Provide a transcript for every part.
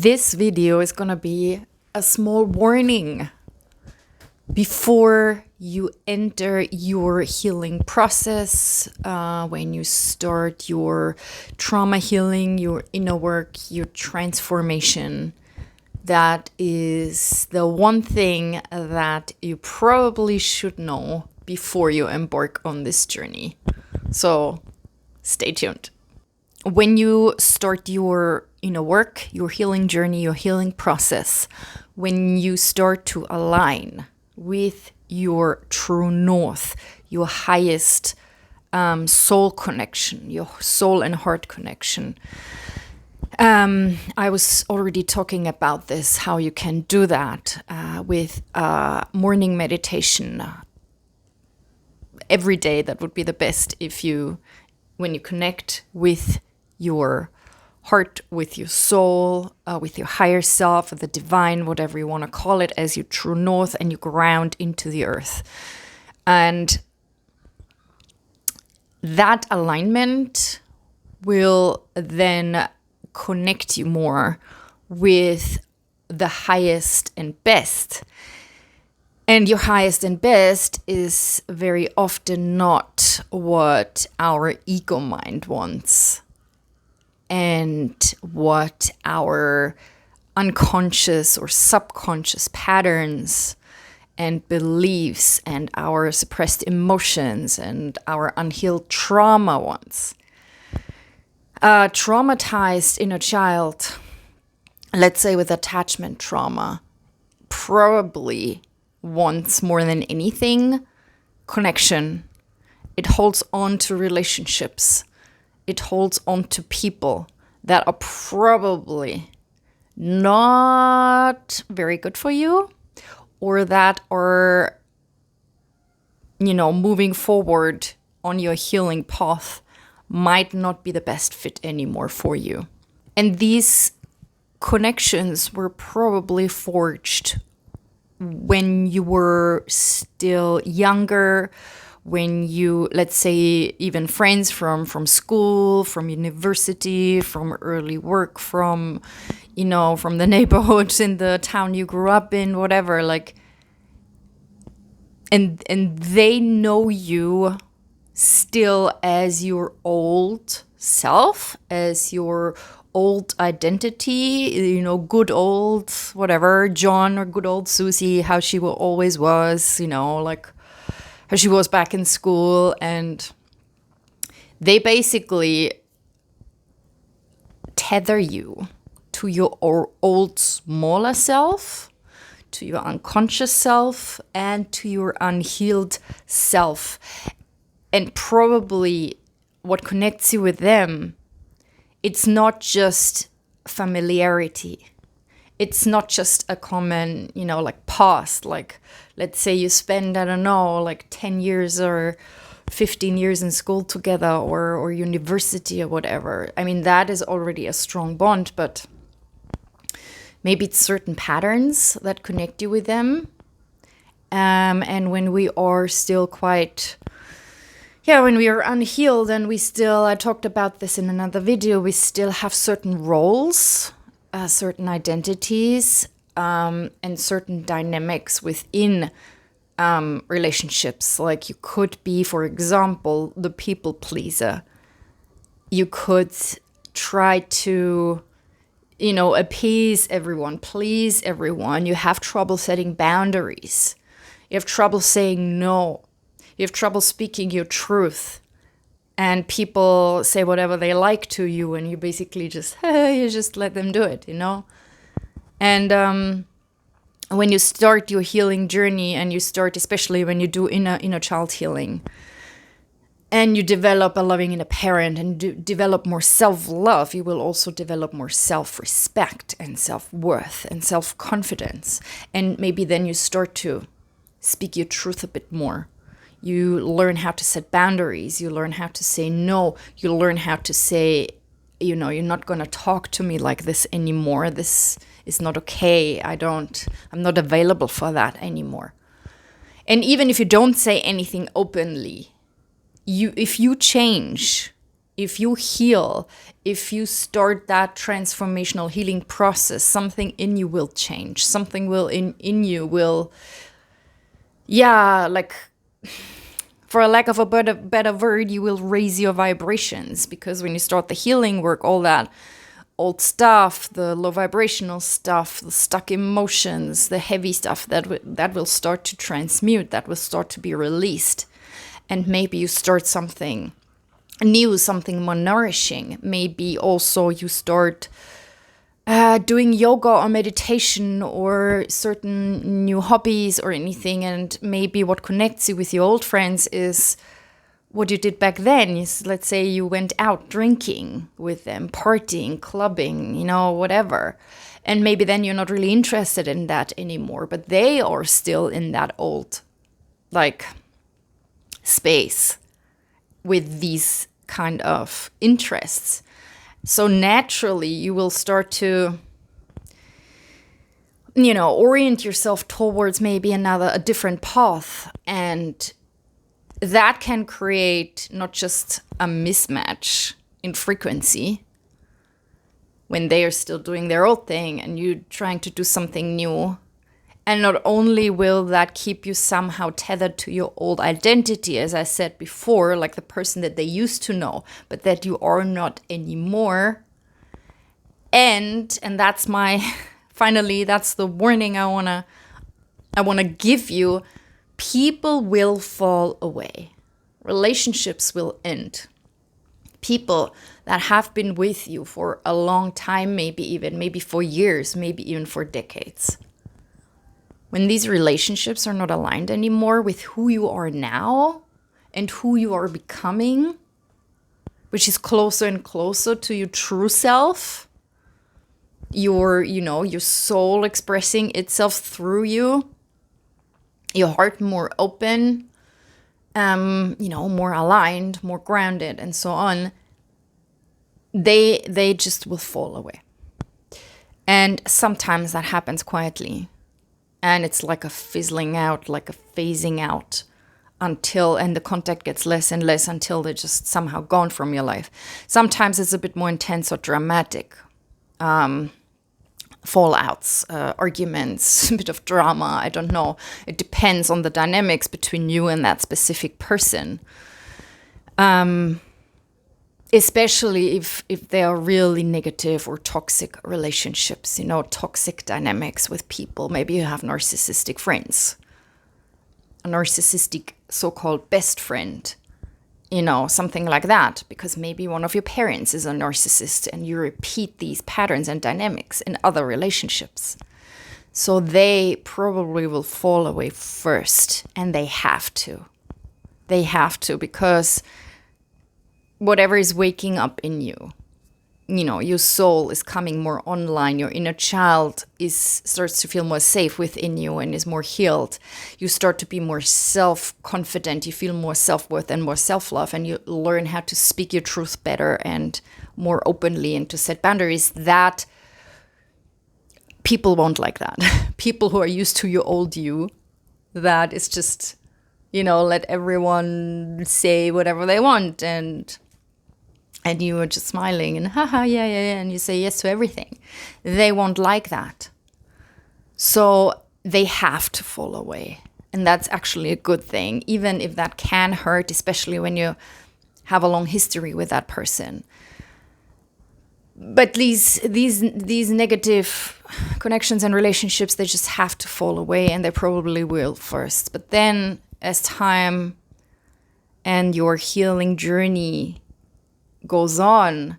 This video is gonna be a small warning before you enter your healing process, when you start your trauma healing, your inner work, your transformation. That is the one thing that you probably should know before you embark on this journey. So stay tuned. When you start your inner work, your healing journey, your healing process, when you start to align with your true north, your highest soul connection, your soul and heart connection. I was already talking about this, how you can do that with morning meditation every day. That would be the best when you connect with your heart, with your soul, with your higher self, the divine, whatever you want to call it, as your true north, and you ground into the earth. And that alignment will then connect you more with the highest and best. And your highest and best is very often not what our ego mind wants and what our unconscious or subconscious patterns and beliefs and our suppressed emotions and our unhealed trauma wants. Traumatized inner child, let's say with attachment trauma, probably wants more than anything connection. It holds on to relationships. It holds on to people that are probably not very good for you, or that are, moving forward on your healing path might not be the best fit anymore for you. And these connections were probably forged when you were still younger, when you, let's say, even friends from school, from university, from early work, from the neighborhoods in the town you grew up in, whatever, and they know you still as your old self, as your old identity, good old whatever John or good old Susie, how she always was, how she was back in school. And they basically tether you to your old smaller self, to your unconscious self, and to your unhealed self. And probably what connects you with them, it's not just familiarity. It's not just a common, past. Let's say you spend, 10 years or 15 years in school together, or university or whatever. I mean, that is already a strong bond, but maybe it's certain patterns that connect you with them. And when we are still when we are unhealed, and I talked about this in another video, we still have certain roles, certain identities, and certain dynamics within relationships. Like you could be, for example, the people pleaser. You could try to, appease everyone, please everyone. You have trouble setting boundaries. You have trouble saying no. You have trouble speaking your truth, and people say whatever they like to you, and you basically just let them do it, And when you start your healing journey, and you start, especially when you do inner child healing, and you develop a loving inner parent, and develop more self-love, you will also develop more self-respect and self-worth and self-confidence. And maybe then you start to speak your truth a bit more. You learn how to set boundaries. You learn how to say no. You learn how to say, you're not going to talk to me like this anymore. This is not okay. I'm not available for that anymore. And even if you don't say anything openly, if you change if you heal, if you start that transformational healing process, something in you will change. Something will in you will, like, for a lack of a better word, you will raise your vibrations, because when you start the healing work, all that old stuff, the low vibrational stuff, the stuck emotions, the heavy stuff, that will start to transmute, that will start to be released. And maybe you start something new, something more nourishing. Maybe also you start doing yoga or meditation or certain new hobbies or anything. And maybe what connects you with your old friends is what you did back then. Let's say you went out drinking with them, partying, clubbing, whatever. And maybe then you're not really interested in that anymore, but they are still in that old, space with these kind of interests. So naturally you will start to, orient yourself towards maybe a different path. And that can create not just a mismatch in frequency when they are still doing their old thing and you trying to do something new. And not only will that keep you somehow tethered to your old identity, as I said before, like the person that they used to know, but that you are not anymore. And that's finally, that's the warning I wanna give you. People will fall away. Relationships will end. People that have been with you for a long time, maybe for years, maybe even for decades. When these relationships are not aligned anymore with who you are now and who you are becoming, which is closer and closer to your true self, your soul expressing itself through you, your heart more open, more aligned, more grounded, and so on, they just will fall away. And sometimes that happens quietly. And it's like a fizzling out, like a phasing out and the contact gets less and less until they're just somehow gone from your life. Sometimes it's a bit more intense or dramatic. Fallouts, arguments, a bit of drama, I don't know. It depends on the dynamics between you and that specific person. Especially if they are really negative or toxic relationships, toxic dynamics with people. Maybe you have narcissistic friends, a narcissistic so-called best friend, something like that, because maybe one of your parents is a narcissist and you repeat these patterns and dynamics in other relationships. So they probably will fall away first, and they have to. They have to, because whatever is waking up in you, your soul is coming more online. Your inner child starts to feel more safe within you and is more healed. You start to be more self-confident. You feel more self-worth and more self-love, and you learn how to speak your truth better and more openly and to set boundaries. That people won't like that. People who are used to your old you, that is just, let everyone say whatever they want, and you are just smiling and haha, yeah, and you say yes to everything. They won't like that. So they have to fall away. And that's actually a good thing, even if that can hurt, especially when you have a long history with that person. But these negative connections and relationships, they just have to fall away, and they probably will first. But then as time and your healing journey goes on,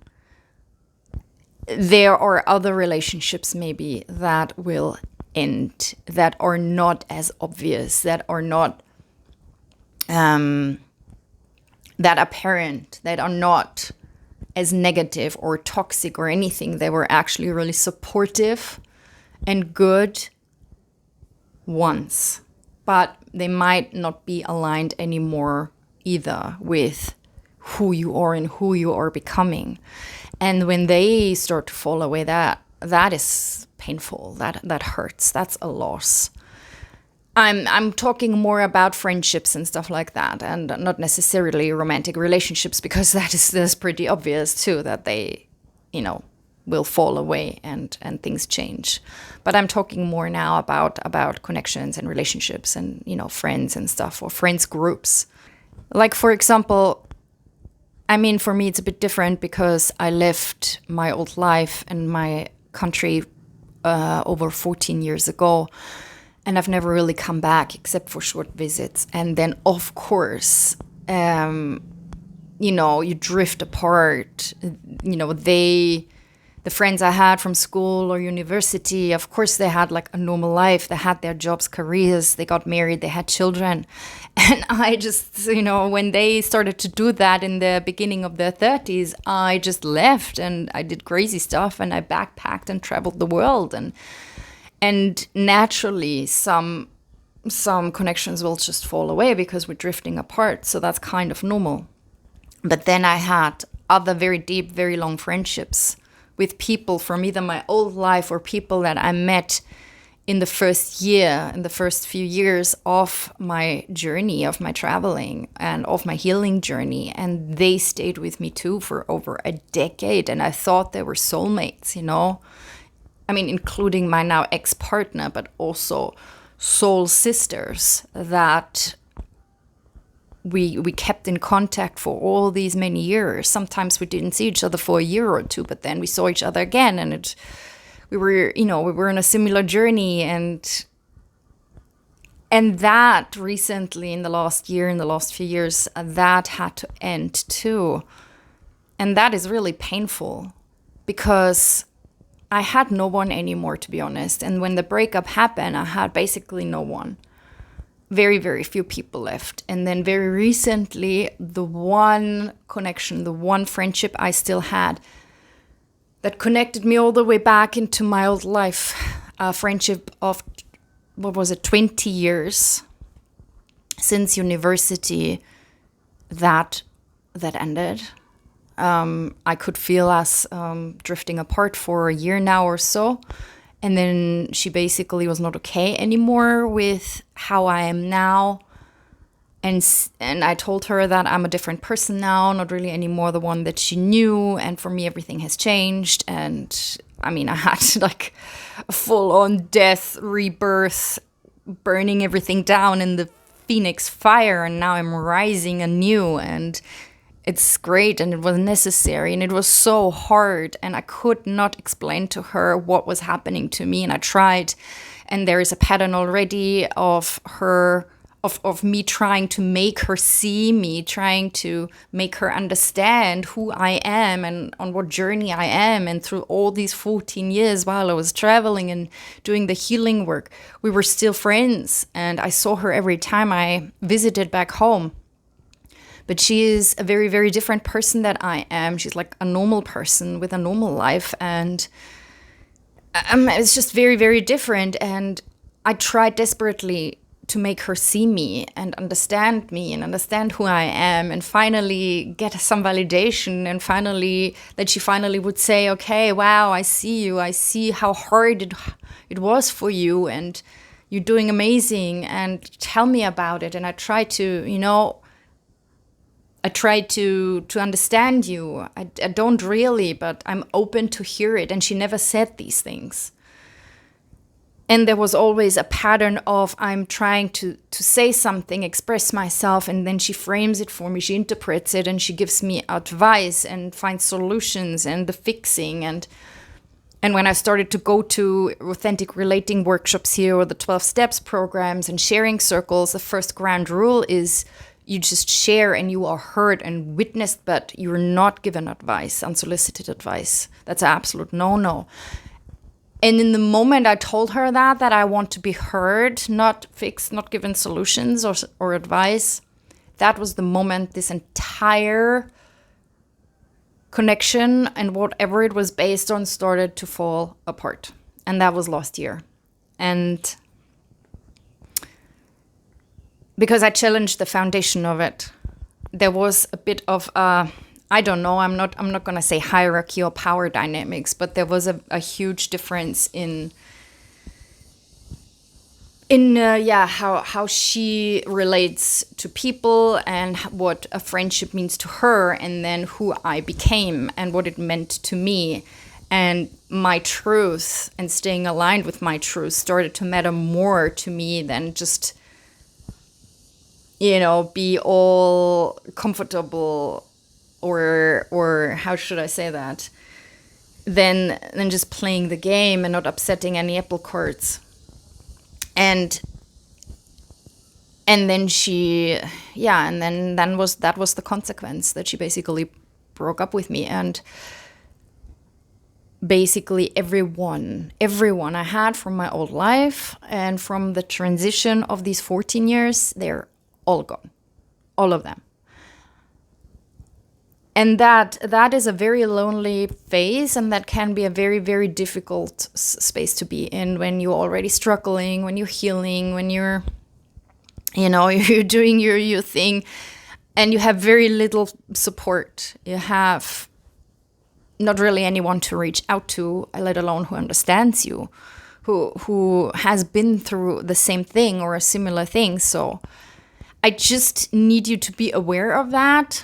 there are other relationships maybe that will end, that are not as obvious, that are not that apparent, that are not as negative or toxic or anything. They were actually really supportive and good once, but they might not be aligned anymore either with who you are and who you are becoming. And when they start to fall away, that is painful. That hurts. That's a loss. I'm talking more about friendships and stuff like that, and not necessarily romantic relationships, because that's pretty obvious too, that they, will fall away and things change. But I'm talking more now about connections and relationships and, friends and stuff, or friends groups. Like, for example, for me, it's a bit different because I left my old life and my country over 14 years ago. And I've never really come back except for short visits. And then, of course, you drift apart. The friends I had from school or university, of course, they had like a normal life. They had their jobs, careers, they got married, they had children. And I just, when they started to do that in the beginning of their 30s, I just left and I did crazy stuff and I backpacked and traveled the world. And naturally, some connections will just fall away because we're drifting apart. So that's kind of normal. But then I had other very deep, very long friendships with people from either my old life or people that I met in the first few years of my journey, of my traveling and of my healing journey. And they stayed with me too for over a decade. And I thought they were soulmates, including my now ex-partner, but also soul sisters that we kept in contact for all these many years. Sometimes we didn't see each other for a year or two, but then we saw each other again, and we were in a similar journey, and that recently in the last few years, that had to end too. And that is really painful because I had no one anymore, to be honest. And when the breakup happened, I had basically no one. Very, very few people left. And then very recently, the one connection, the one friendship I still had that connected me all the way back into my old life, a friendship of, 20 years since university, that ended. I could feel us drifting apart for a year now or so. And then she basically was not okay anymore with how I am now. And I told her that I'm a different person now, not really anymore the one that she knew. And for me, everything has changed. And I had like a full-on death, rebirth, burning everything down in the phoenix fire. And now I'm rising anew. And it's great, and it was necessary, and it was so hard, and I could not explain to her what was happening to me, and I tried, and there is a pattern already of me trying to make her see me, trying to make her understand who I am and on what journey I am. And through all these 14 years while I was traveling and doing the healing work, we were still friends, and I saw her every time I visited back home. But she is a very, very different person than I am. She's like a normal person with a normal life. And it's just very, very different. And I tried desperately to make her see me and understand who I am, and finally get some validation, and that she finally would say, okay, wow, I see you. I see how hard it was for you, and you're doing amazing, and tell me about it. And I tried to, to understand you. I don't really, but I'm open to hear it. And she never said these things. And there was always a pattern of I'm trying to say something, express myself, and then she frames it for me. She interprets it, and she gives me advice and finds solutions and the fixing. And when I started to go to authentic relating workshops here, or the 12 steps programs and sharing circles, the first ground rule is you just share and you are heard and witnessed, but you're not given advice, unsolicited advice. That's an absolute no-no. And in the moment I told her that I want to be heard, not fixed, not given solutions or advice, that was the moment this entire connection and whatever it was based on started to fall apart. And that was last year. And because I challenged the foundation of it, there was a bit of I don't know, I'm not going to say hierarchy or power dynamics, but there was a huge difference in in how she relates to people and what a friendship means to her, and then who I became and what it meant to me. And my truth and staying aligned with my truth started to matter more to me than just, be all comfortable or how should I say that, than just playing the game and not upsetting any apple carts. And then that was the consequence, that she basically broke up with me. And basically everyone I had from my old life and from the transition of these 14 years, they're all gone, all of them. And that is a very lonely phase, and that can be a very, very difficult space to be in when you're already struggling, when you're healing, when you're, you're doing your thing, and you have very little support. You have not really anyone to reach out to, let alone who understands you, who has been through the same thing or a similar thing. So I just need you to be aware of that.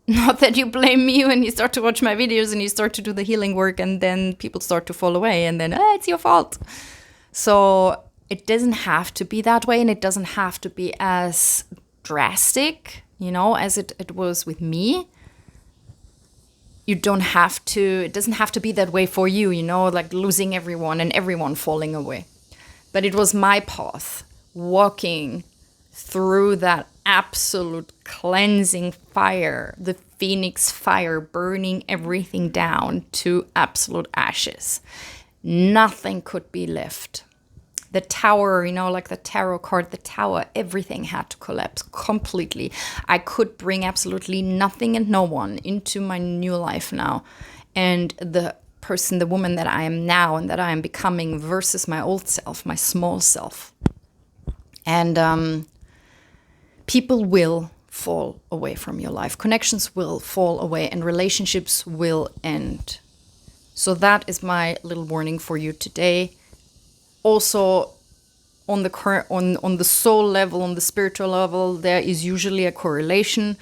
Not that you blame me when you start to watch my videos and you start to do the healing work, and then people start to fall away, and then it's your fault. So it doesn't have to be that way, and it doesn't have to be as drastic, as it was with me. It doesn't have to be that way for you, like losing everyone and everyone falling away. But it was my path, walking through that absolute cleansing fire, the phoenix fire, burning everything down to absolute ashes. Nothing could be left. The tower, like the tarot card, the tower, everything had to collapse completely. I could bring absolutely nothing and no one into my new life now. And the woman that I am now and that I am becoming versus my old self, my small self. And people will fall away from your life. Connections will fall away and relationships will end. So that is my little warning for you today. Also, on the soul level, on the spiritual level, there is usually a correlation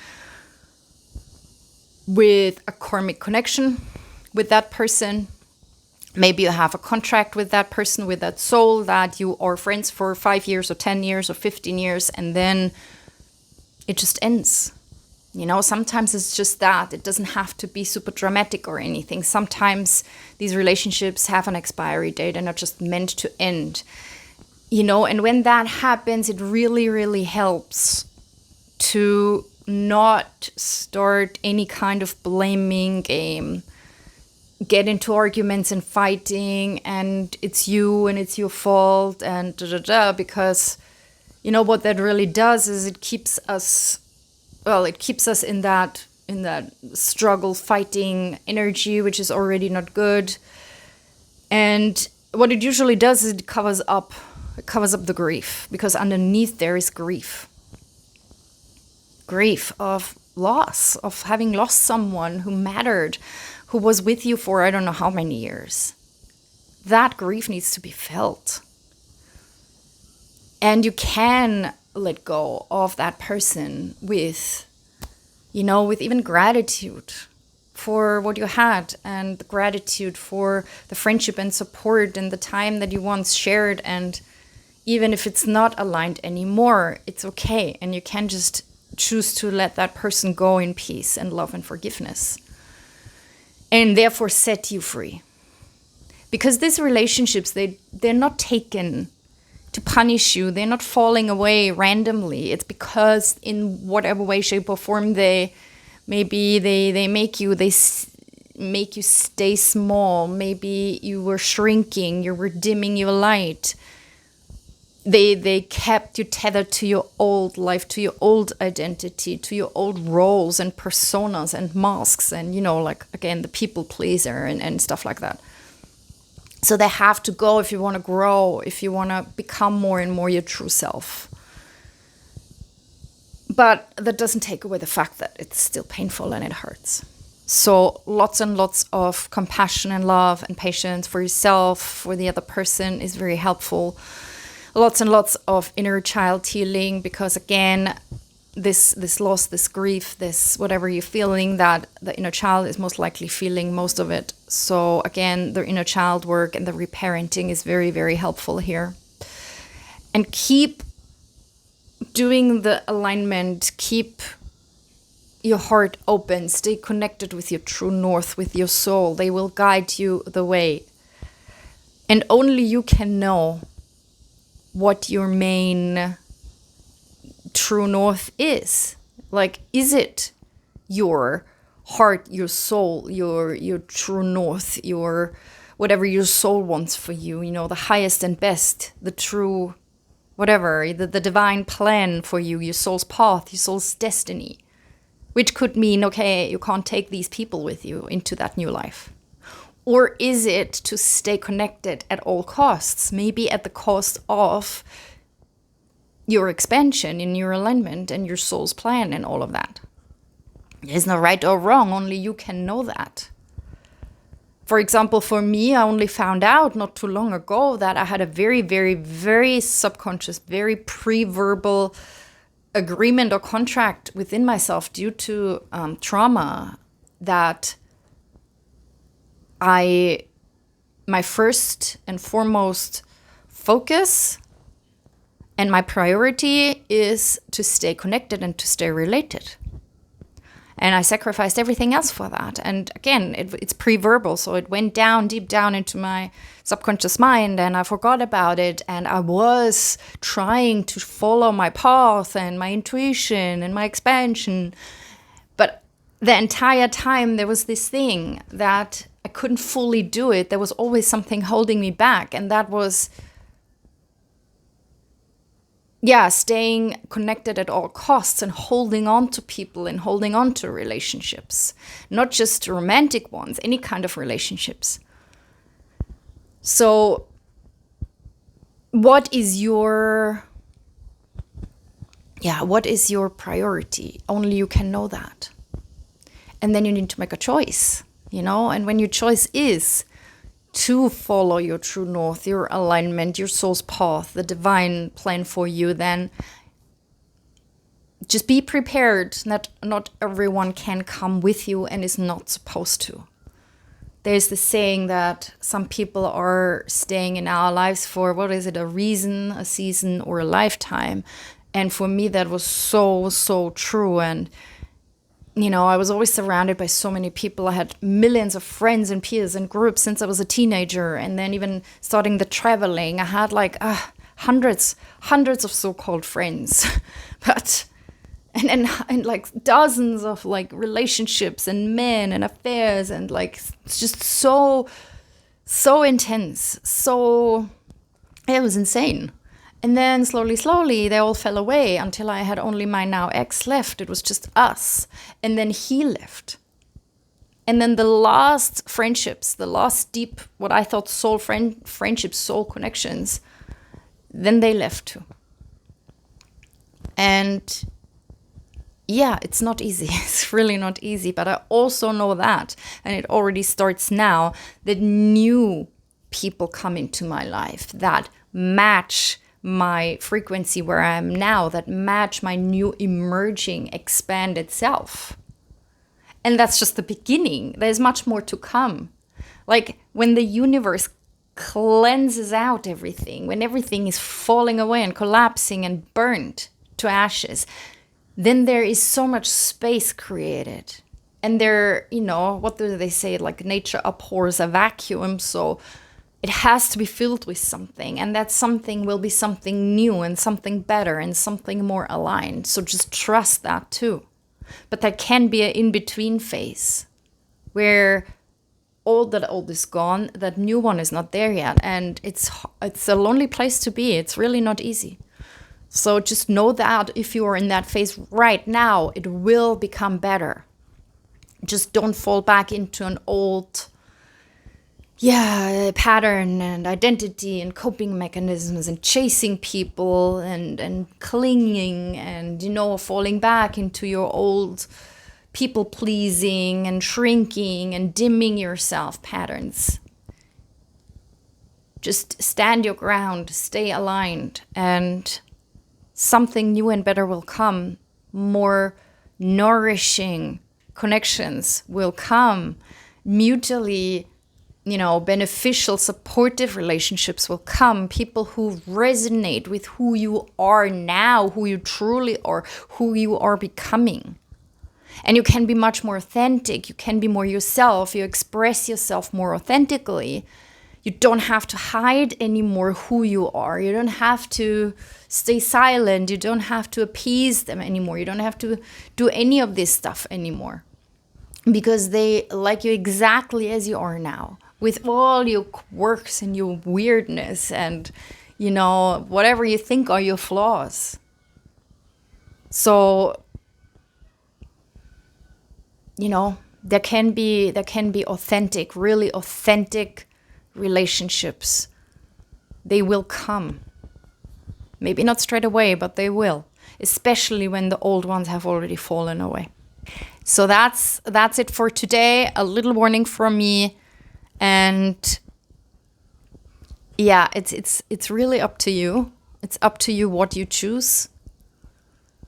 with a karmic connection with that person. Maybe you have a contract with that person, with that soul, that you are friends for 5 years or 10 years or 15 years, and then it just ends. Sometimes it's just that. It doesn't have to be super dramatic or anything. Sometimes these relationships have an expiry date and are just meant to end. And when that happens, it really, really helps to not start any kind of blaming game, get into arguments and fighting, and it's you and it's your fault and because what that really does is it keeps us in that struggle, fighting energy, which is already not good. And what it usually does is it covers up the grief, because underneath there is grief of loss, of having lost someone who mattered, who was with you for I don't know how many years. That grief needs to be felt. And you can let go of that person with even gratitude for what you had, and gratitude for the friendship and support and the time that you once shared. And even if it's not aligned anymore, it's okay. And you can just choose to let that person go in peace and love and forgiveness, and therefore set you free. Because these relationships, they're not taken to punish you. They're not falling away randomly. It's because in whatever way, shape, or form they make you stay small. Maybe you were shrinking, you were dimming your light. They kept you tethered to your old life, to your old identity, to your old roles and personas and masks, and again, the people pleaser and stuff like that. So they have to go if you want to grow, if you want to become more and more your true self. But that doesn't take away the fact that it's still painful and it hurts. So lots and lots of compassion and love and patience for yourself, for the other person is very helpful. lots and lots of inner child healing, because again, this loss, this grief, this whatever you're feeling, that the inner child is most likely feeling most of it. So again, the inner child work and the reparenting is very, very helpful here. And keep doing the alignment, keep your heart open, stay connected with your true north, with your soul. They will guide you the way. And only you can know what your main true north is. Like, is it your heart, your soul, your true north, your whatever your soul wants for you, the highest and best, the true whatever, the divine plan for you, your soul's path, your soul's destiny, which could mean, okay, you can't take these people with you into that new life. Or is it to stay connected at all costs, maybe at the cost of your expansion in your alignment and your soul's plan and all of that? There's no right or wrong, only you can know that. For example, for me, I only found out not too long ago that I had a very, very, very subconscious, very pre-verbal agreement or contract within myself due to trauma, that my first and foremost focus and my priority is to stay connected and to stay related. And I sacrificed everything else for that. And again, it's pre-verbal, so it went down, deep down into my subconscious mind, and I forgot about it. And I was trying to follow my path and my intuition and my expansion. But the entire time there was this thing that I couldn't fully do it. There was always something holding me back. And that was, staying connected at all costs and holding on to people and holding on to relationships, not just romantic ones, any kind of relationships. So what is your priority? Only you can know that. And then you need to make a choice, and when your choice is to follow your true north, your alignment, your soul's path, the divine plan for you, then just be prepared that not everyone can come with you and is not supposed to. There's the saying that some people are staying in our lives for, a reason, a season, or a lifetime. And for me, that was so, so true. And I was always surrounded by so many people. I had millions of friends and peers and groups since I was a teenager. And then even starting the traveling, I had hundreds of so-called friends. And like dozens of like relationships and men and affairs, and like it's just so intense. So it was insane. And then slowly, they all fell away until I had only my now ex left. It was just us. And then he left. And then the last friendships, the last deep, what I thought soul friendships, soul connections, then they left too. And it's not easy. It's really not easy. But I also know that, and it already starts now, that new people come into my life that match my frequency where I am now, that match my new emerging, expanded self. And that's just the beginning. There's much more to come. Like when the universe cleanses out everything, when everything is falling away and collapsing and burnt to ashes, then there is so much space created. And there, what do they say? Like nature abhors a vacuum. So it has to be filled with something, and that something will be something new and something better and something more aligned. So just trust that too. But there can be an in-between phase where all that old is gone, that new one is not there yet, and it's a lonely place to be. It's really not easy. So just know that if you are in that phase right now, it will become better. Just don't fall back into an old pattern and identity and coping mechanisms and chasing people and clinging and, falling back into your old people pleasing and shrinking and dimming yourself patterns. Just stand your ground, stay aligned, and something new and better will come. More nourishing connections will come. Mutually, beneficial, supportive relationships will come. People who resonate with who you are now, who you truly are, who you are becoming. And you can be much more authentic. You can be more yourself. You express yourself more authentically. You don't have to hide anymore who you are. You don't have to stay silent. You don't have to appease them anymore. You don't have to do any of this stuff anymore. Because they like you exactly as you are now, with all your quirks and your weirdness and, whatever you think are your flaws. So, there can be authentic, really authentic relationships. They will come. Maybe not straight away, but they will, especially when the old ones have already fallen away. So that's it for today. A little warning from me, and yeah, it's really up to you. It's up to you what you choose.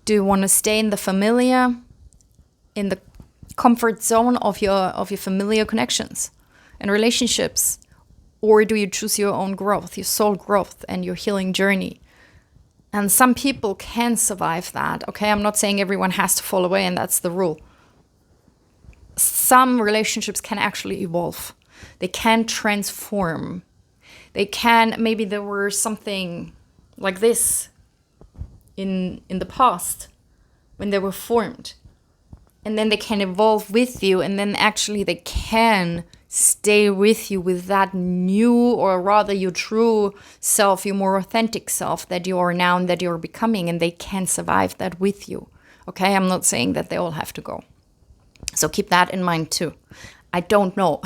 Do you want to stay in the familiar, in the comfort zone of your familiar connections and relationships, or do you choose your own growth, your soul growth, and your healing journey? And some people can survive that. Okay, I'm not saying everyone has to fall away, and that's the rule. Some relationships can actually evolve. They can transform. They can, maybe there were something like this in the past when they were formed. And then they can evolve with you, and then actually they can stay with you with that new, or rather your true self, your more authentic self that you are now and that you're becoming, and they can survive that with you. Okay, I'm not saying that they all have to go. So keep that in mind too. I don't know.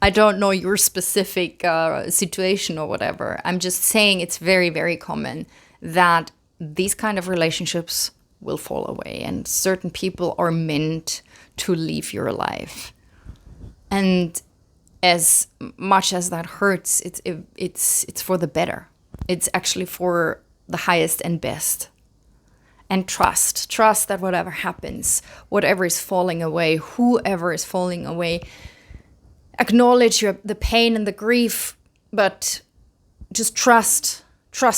I don't know your specific situation or whatever. I'm just saying it's very, very common that these kind of relationships will fall away, and certain people are meant to leave your life. And as much as that hurts, it's for the better. It's actually for the highest and best. And trust that whatever happens, whatever is falling away, whoever is falling away, acknowledge the pain and the grief, but just trust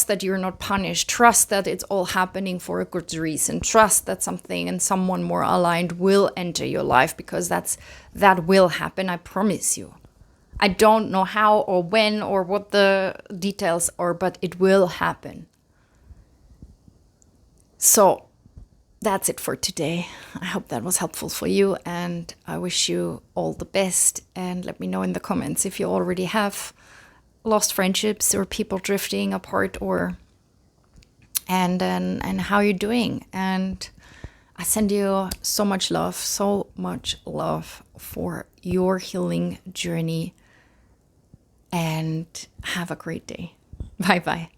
that you're not punished. Trust that it's all happening for a good reason. Trust that something and someone more aligned will enter your life, because that will happen, I promise you. I don't know how or when or what the details are, but it will happen. So that's it for today. I hope that was helpful for you, and I wish you all the best. And let me know in the comments if you already have lost friendships or people drifting apart, and how you're doing. And I send you so much love for your healing journey, and have a great day. Bye bye.